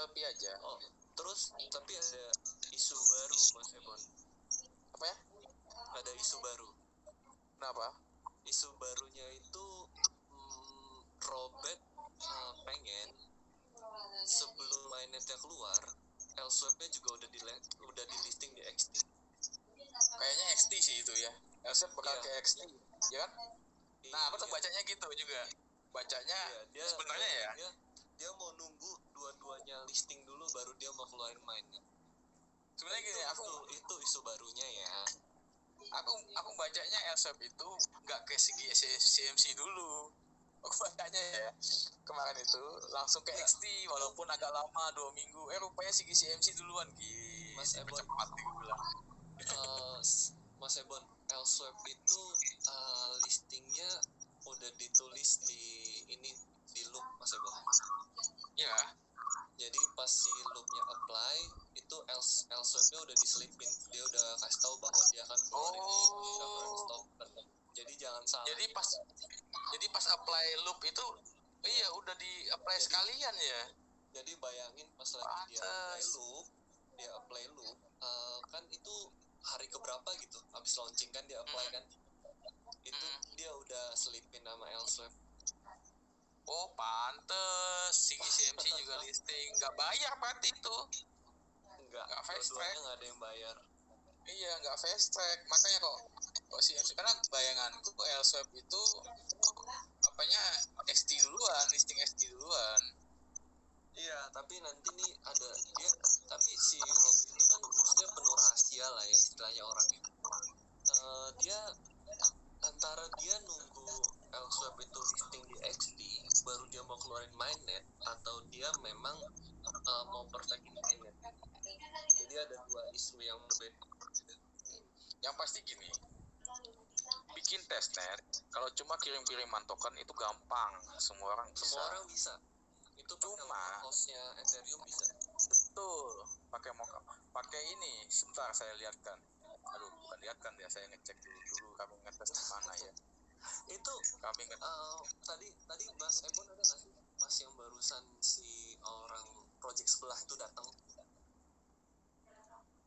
LP aja. Oh, terus tapi ada isu baru Mas Ebon. Apa ya? Ada isu baru. Kenapa? Isu barunya itu Robert pengen sebelum mainnetnya keluar, Elswap-nya juga udah di listing di XT. Kayaknya XT sih itu ya. Elswap bakal ke XT, ya kan? Nah, aku tuh bacanya gitu juga. Bacanya dia sebenarnya dia mau nunggu dua-duanya listing dulu baru dia mau keluarin mainnet. Sebenarnya gini, itu isu barunya ya. Aku bacanya Elswap itu nggak ke segi CMC dulu. Aku bacanya ya kemarin itu langsung ke XT walaupun agak lama 2 minggu. Rupanya segi CMC duluan gitu. Mas Ebon, cepat gue bilang. Mas Ebon, Elswap itu listingnya udah ditulis di loop Mas Ebon. Ya. Jadi pas si loopnya apply itu Elswap-nya udah diselipin, dia udah kasih tahu bahwa dia akan keluarin stop. Jadi jangan salah. Jadi pas apply loop itu iya udah di apply sekalian ya. Jadi bayangin pas lagi dia apply loop kan itu hari keberapa gitu habis launching kan dia apply kan. Itu dia udah selipin nama Elswap. Oh pantes CMC juga listing nggak bayar berarti itu nggak fast track nggak ada yang bayar. Iya nggak fast track makanya kok CMC karena bayanganku Elswap itu apanya XT duluan listing XT duluan. Iya tapi nanti nih ada dia tapi si Robin itu kan maksudnya penuh rahasia lah ya istilahnya orangnya. Dia antara dia nunggu Elswap itu listing di XT baru dia mau keluarin mainnet atau dia memang mau perfectin mainnet. Jadi ada dua isu yang berbeda. Yang pasti gini, bikin testnet kalau cuma kirim-kiriman token itu gampang, semua orang bisa. Itu cuma hostnya Ethereum bisa. Betul, pakai ini. Sebentar saya lihatkan. Aduh, bukan lihatkan ya, saya ngecek dulu kami ngetes di mana ya. Itu kami tadi Mas Ebon ada nggak sih Mas yang barusan si orang project sebelah itu datang?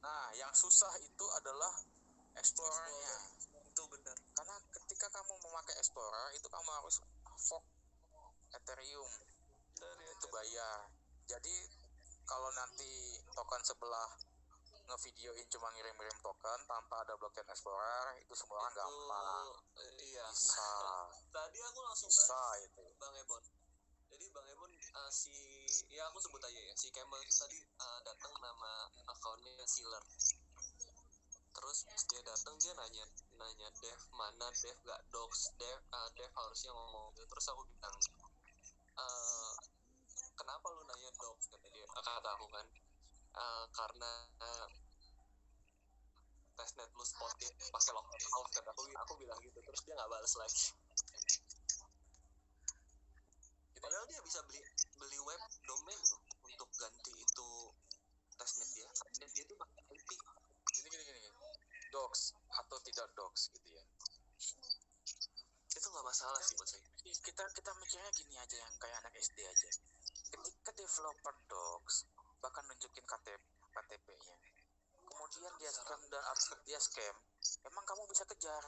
Nah, yang susah itu adalah Explorer-nya. Itu benar. Karena ketika kamu memakai Explorer itu kamu harus fork Ethereum. Itu bayar. Jadi kalau nanti token sebelah ngevideoin cuma ngirim-ngirim token tanpa ada blockchain Explorer itu semua orang gampang. Iya. Bisa. Tadi aku langsung bisa itu. Bang Ebon. Jadi Bang Ebon ya aku sebut aja ya, si Camel itu tadi datang nama akunnya Sealer. Terus dia datang dia nanya Dev mana Dev gak docs Dev harusnya ngomong. Terus aku bilang kenapa lu nanya docs kata dia. Kata aku kan karena testnet lu spotted pakai localhouse kata aku bilang gitu. Terus dia nggak balas lagi. Padahal dia bisa beli web domain loh untuk ganti itu testnet dia. Testnet dia tuh pakai IP. Gini. Docs atau tidak docs gitu ya. Itu nggak masalah sih buat saya. Kita mikirnya gini aja yang kayak anak SD aja. Ketika developer docs bahkan nunjukin KTP-nya. Kemudian dia scam, emang kamu bisa kejar?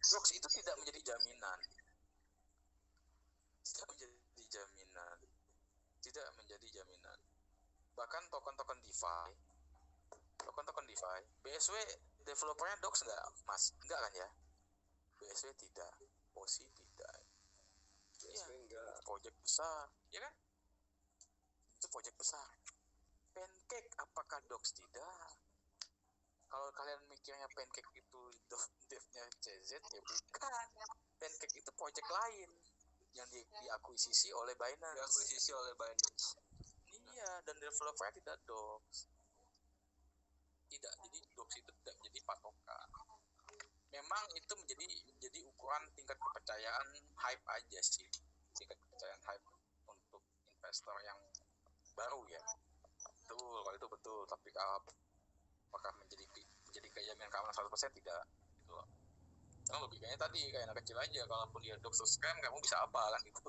Docs itu tidak menjadi jaminan. Tidak menjadi jaminan. Bahkan token-token DeFi, BSW developernya docs nggak, Mas? Enggak kan ya? BSW tidak, POSI tidak. BSW enggak. Project besar, ya kan? Itu project besar. Pancake apakah docs tidak? Kalau kalian mikirnya Pancake itu devnya CZ, ya bukan. Pancake itu project lain yang diakuisisi oleh Binance. Iya, dan developernya tidak docs. Tidak, jadi docs itu tidak menjadi patokan. Memang itu menjadi ukuran tingkat kepercayaan hype aja sih. Tingkat kepercayaan hype untuk investor yang baru ya. Betul, kalau itu betul. Tapi apakah menjadi kejaminan keamanan 100% tidak gitu loh. Kan logikanya tadi kayak anak kecil aja, kalaupun dia dox scam kamu bisa apa kan gitu.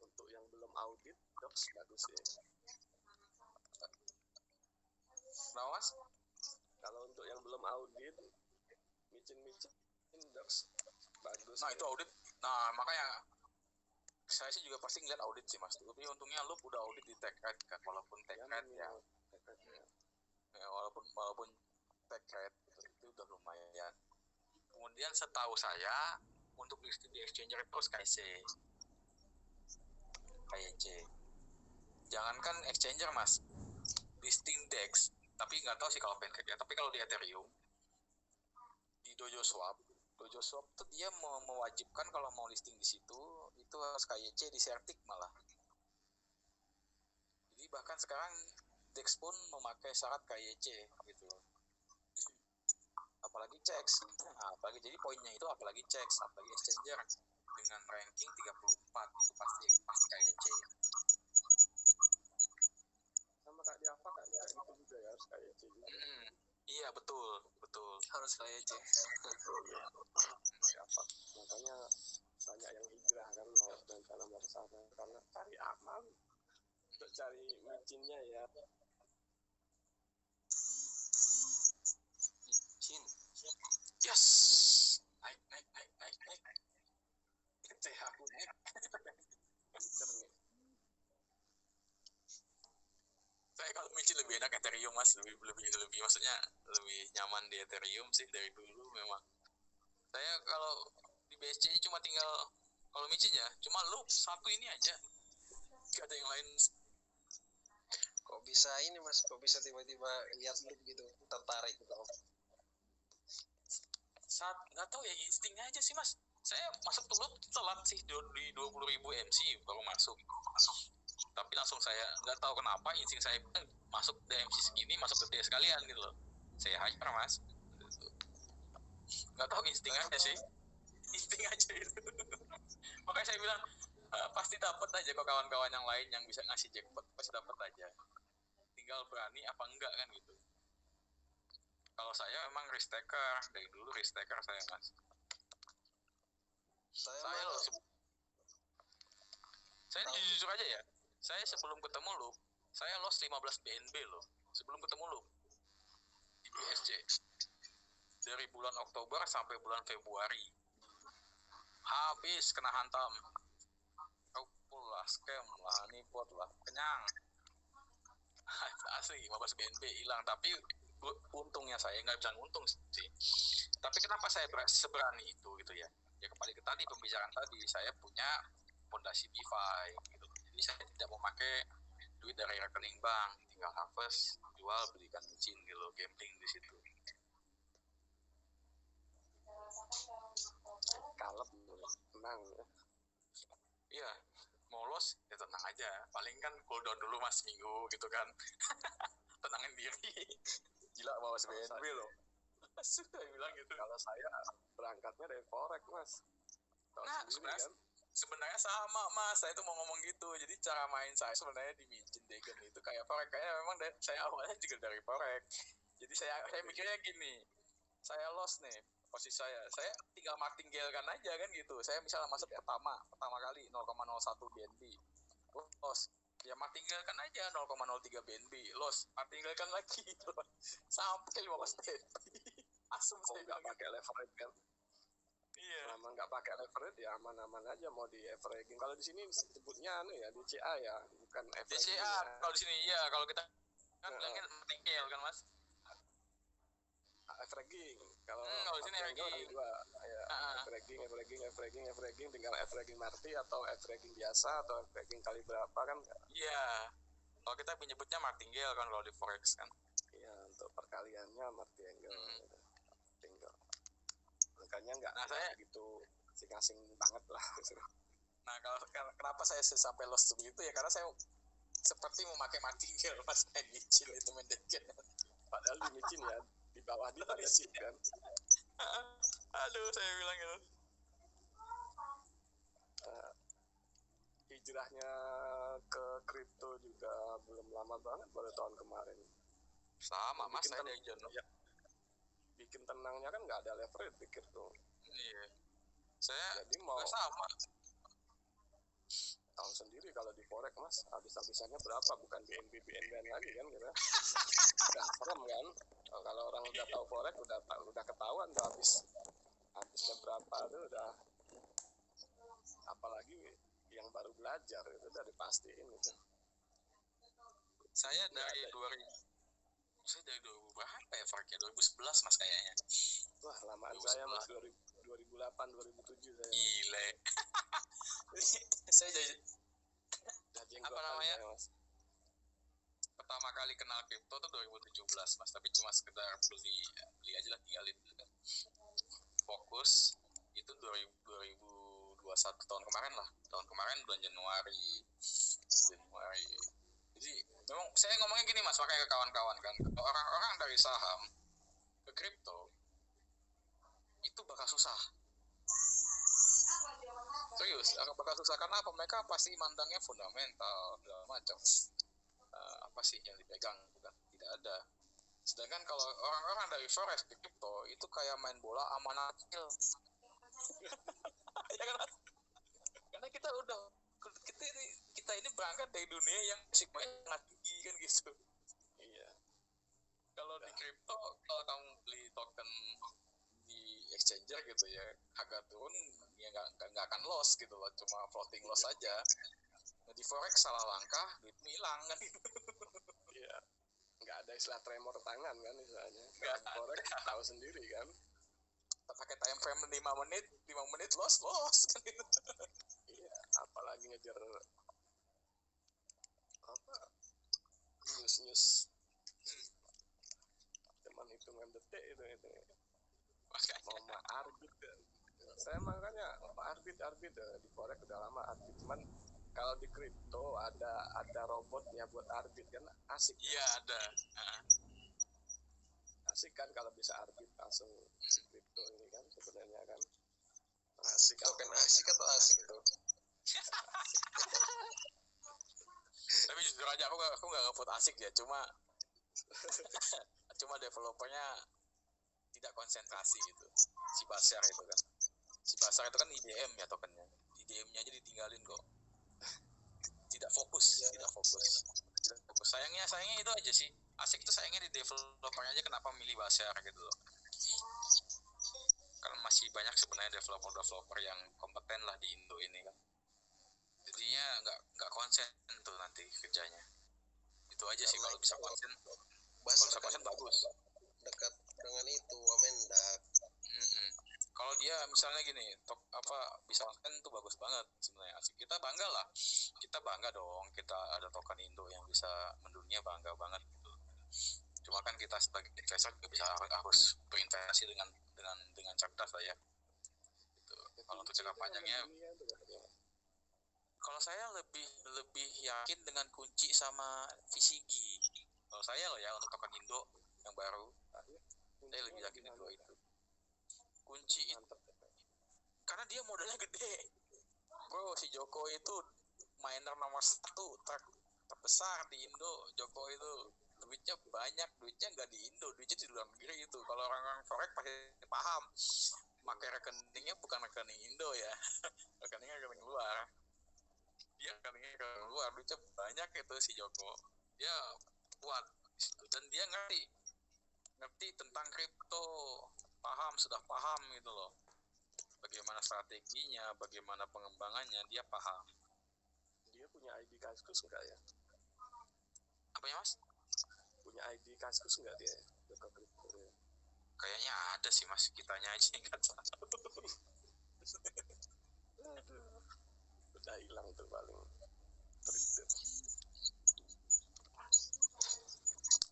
Untuk yang belum audit dox bagus ya. Kenapa mas? Kalau untuk yang belum audit micin dox bagus. Nah ya. Itu audit, nah makanya saya sih juga pasti ngeliat audit sih mas. Tapi untungnya lu udah audit di TechRed kan, walaupun TechRed ya walaupun TechRed itu udah lumayan. Kemudian setahu saya untuk listing di exchanger itu KYC. Jangankan exchanger mas, listing DEX, tapi nggak tahu sih kalau Pancake ya. Tapi kalau di Ethereum, di Dojo Swap tuh dia mewajibkan kalau mau listing di situ itu harus KYC di Certic malah. Jadi bahkan sekarang DEX pun memakai syarat KYC gitu. Apalagi checks. Nah, apalagi jadi poinnya itu apalagi checks, apalagi exchanger dengan ranking 34 itu pasti KYC. Sama kayak di apa kan itu juga ya harus KYC juga. Iya betul harus KYC. Apa makanya banyak yang hijrah kan lewat dan dalam sana karena cari aman untuk cari micinnya ya. Micin. Yes. Naik. Aku naik. Saya kalau micin lebih enak Ethereum mas, lebih maksudnya lebih nyaman di Ethereum sih dari dulu memang. Saya kalau di BSC cuma tinggal kalau micin ya cuma loop satu ini aja, gak ada yang lain. Kok bisa ini mas, kok bisa tiba-tiba lihat loop gitu, tertarik gitu? Saat nggak tahu ya insting aja sih mas. Saya masuk tuh loop telat sih di 20.000 MC baru masuk. Tapi langsung saya nggak tahu kenapa insting saya masuk DMC segini, masuk ke dia sekalian gitu loh. Saya hyper mas. Nggak tahu insting aja sih. Insting aja itu. Makanya saya bilang pasti dapat aja kok kawan-kawan yang lain yang bisa ngasih jackpot pasti dapat aja. Tinggal berani apa enggak kan gitu. Kalau saya memang risk taker dari dulu risk taker saya mas. Saya jujur aja ya. Saya sebelum ketemu lu, saya loss 15 BNB loh. Sebelum ketemu lu di BSC. Dari bulan Oktober sampai bulan Februari. Habis kena hantam. Kepul lah, scam lah, nipot lah, kenyang. Asli 15 BNB hilang, tapi untungnya saya nggak bisa untung sih. Tapi kenapa saya seberani itu gitu ya? Ya kembali ke tadi pembicaraan tadi, saya punya fondasi DeFi gitu. Jadi saya tidak memakai duit dari rekening bank, tinggal harvest, jual, belikan micin gitu, gambling di situ. Kalem, tenang ya. Iya, mau loss ya tenang aja. Paling kan cooldown dulu mas minggu gitu kan. Tenangin diri. Gila bawa BNB loh. Sudah bilang gitu. Kalau saya berangkatnya dari forex mas. Nah sebenarnya sama mas, saya tuh mau ngomong gitu. Jadi cara main saya sebenarnya di micin degen itu kayak forex. Kayaknya memang saya awalnya juga dari forex. Jadi saya mikirnya gini, saya loss nih posisi saya tinggal martingale kan aja kan gitu. Saya misalnya masuk pertama kali 0,01 BNB loss, ya martingale kan aja 0,03 BNB loss, martingale kan lagi sampai 15 BNB. Asum saya nggak pakai leverage kan. Iya. Selama nggak pakai leverage ya aman-aman aja mau di averaging. Kalau di sini sebutnya ya DCA ya, bukan averaging. DCA kalau di sini iya, kalau kita kan bilangnya martingale kan mas. Averaging. Kalau di sini averaging. Dua, ya. Averaging tinggal averaging marti atau averaging biasa atau averaging kali berapa kan? Iya. Kalau kita menyebutnya martingale kan kalau di forex kan. Iya, untuk perkaliannya martingale. Makanya nggak saya gitu asing-asing banget lah. Nah kalau kenapa saya sampai loss begitu ya karena saya seperti memakai martingale mas main micin itu mendeken. Padahal di micin ya di bawah di micin kan. Aduh saya bilang gitu. hijrahnya ke kripto juga belum lama banget, baru tahun kemarin. Sama mas, Bikin saya dari Jono. ya, bikin tenangnya kan nggak ada leverage di kripto. Iya. Saya Jadi mau juga sama. tahu sendiri kalau di forex mas, habis-habisannya berapa, bukan BNB lagi kan gitu. Udah serem kan. Kalau orang udah tahu forex udah ketahuan tuh habisnya berapa tuh udah, apalagi yang baru belajar itu udah dipastiin gitu. Saya dari 2000 berapa ya foreknya? 2011 mas kayaknya. Wah lamaan 2011. saya mas, 2008 2007 saya. Gile. Saya jadi apa namanya? Saya, mas. Pertama kali kenal kripto tuh 2017 mas, tapi cuma sekedar beli aja lah, tinggalin gitu kan. Fokus itu 2021 tahun kemarin bulan Januari. Jadi memang saya ngomongnya gini mas, makanya ke kawan-kawan kan, orang-orang dari saham ke kripto itu bakal susah. Serius, bakal susah karena apa? Mereka pasti mandangnya fundamental segala macam. Apa sih yang dipegang, bukan, tidak ada. Sedangkan kalau orang-orang dari forex ke kripto itu kayak main bola amanah kecil. Ya kan? Karena kita ini berangkat dari dunia yang risikonya sangat tinggi kan gitu. Iya. Kalau di kripto, kalau kamu beli token di exchanger gitu ya, harga turun ya nggak akan loss gitu loh, cuma floating loss aja. Nah, di forex salah langkah duit hilang kan. Iya. Nggak ada istilah tremor tangan kan istilahnya. Nggak Forex tahu sendiri kan. Pakai time frame 5 menit loss kan gitu. Iya, apalagi ngejar apa news cuman hitungan detik itu mau arbit. Saya makanya arbit di forex udah lama arbit, cuman kalau di kripto ada robotnya buat arbit kan, asik. Iya ada. Asik kan kalau bisa arbit langsung kripto ini kan sebenarnya kan Asik, token asik atau asik itu? Tapi jujur aja aku nggak ngevote asik ya, cuma developernya tidak konsentrasi gitu. Si Basar itu kan IDM ya tokennya. IDM-nya aja ditinggalin kok. Tidak fokus. Sayangnya itu aja sih. Asik itu sayangnya di developernya aja, kenapa milih Basar gitu loh. Karena masih banyak sebenarnya developer yang kompeten lah di Indo ini kan. Jadinya nggak konsen tuh nanti kerjanya. Itu aja sih, kalau bisa konsen. Kalau bisa konsen bagus. Dekat dengan itu Wamendak. Kalau dia misalnya gini, bisa konsen tuh bagus banget sebenarnya. Asik. Kita bangga dong. Kita ada token Indo yang bisa mendunia, bangga banget gitu. Cuma kan kita sebagai investor juga harus berinvestasi dengan cerdas lah ya. Gitu. Kalau untuk jangka panjangnya, kalau saya lebih yakin dengan kunci sama VCG. Kalau saya loh ya, untuk token Indo yang baru, saya lebih yakin itu. Kunci itu karena dia modalnya gede. Bro, si Joko itu miner nomor 1 terbesar di Indo. Joko itu duitnya banyak, duitnya nggak di Indo, duitnya di luar negeri itu. Kalau orang-orang forex pasti paham, pakai rekeningnya bukan rekening Indo ya, rekeningnya rekening luar. Dia rekeningnya rekening luar, duitnya banyak itu si Joko. Dia kuat dan dia ngerti tentang kripto, sudah paham gitu loh. Bagaimana strateginya, bagaimana pengembangannya, dia paham. Dia punya ID Kaskus enggak ya? Apa ya mas? Punya ID Kaskus enggak dia? Kayaknya ada sih mas, kitanya aja nggak tahu. Udah hilang tuh paling.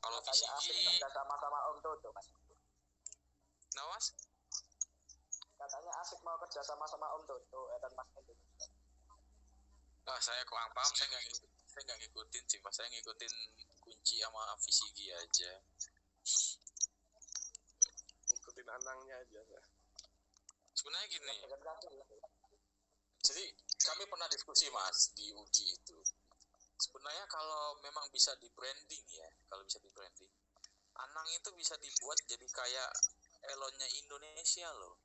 Kalau katanya asik kerja sama Om Toto mas. Nah mas? Katanya asik mau kerja sama Om Toto dan Mas Endo. Saya kurang paham, saya nggak ngikutin sih mas. Saya ngikutin kunci sama VCG aja. Ngikutin anangnya aja ya. Sebenarnya gini. Jadi kami pernah diskusi mas di uji itu. Sebenarnya kalau memang bisa di branding ya, Anang itu bisa dibuat jadi kayak Elonnya Indonesia loh.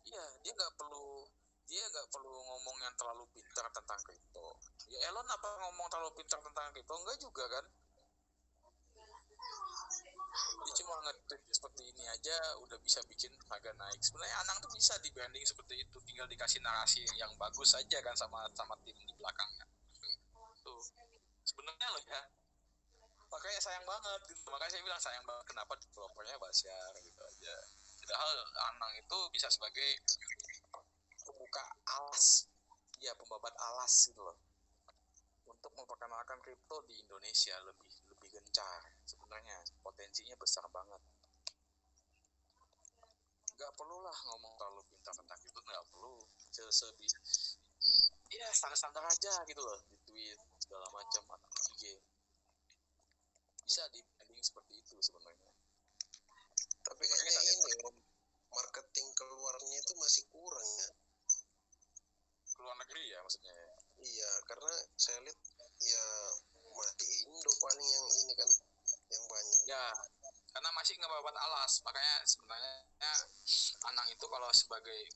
Iya, dia nggak perlu ngomong yang terlalu pintar tentang kripto. Ya Elon apa ngomong terlalu pintar tentang kripto? Enggak juga kan? Dia cuma nge-tweet seperti ini aja udah bisa bikin harga naik. Sebenarnya Anang tuh bisa di branding seperti itu, tinggal dikasih narasi yang bagus saja kan sama tim di belakangnya. Tuh, sebenarnya loh ya. Makanya sayang banget gitu. Makanya saya bilang sayang banget kenapa developernya Basyar gitu aja. Padahal Anang itu bisa sebagai pembuka alas, ya pembabat alas gitu loh, untuk memperkenalkan kripto di Indonesia lebih gencar. Sebenarnya potensinya besar banget. Nggak perlu lah ngomong terlalu pintar tentang kripto, nggak perlu. Ya standar-standar aja gitu loh di tweet segala macam atau di IG. Bisa di branding seperti itu sebenarnya. Tapi kayaknya ini marketing keluarnya itu masih kurang ya. Keluar negeri ya maksudnya. Iya, karena saya lihat ya masih Indo paling yang ini kan yang banyak. Ya, karena masih ngebabat alas, makanya sebenarnya Anang itu kalau sebagai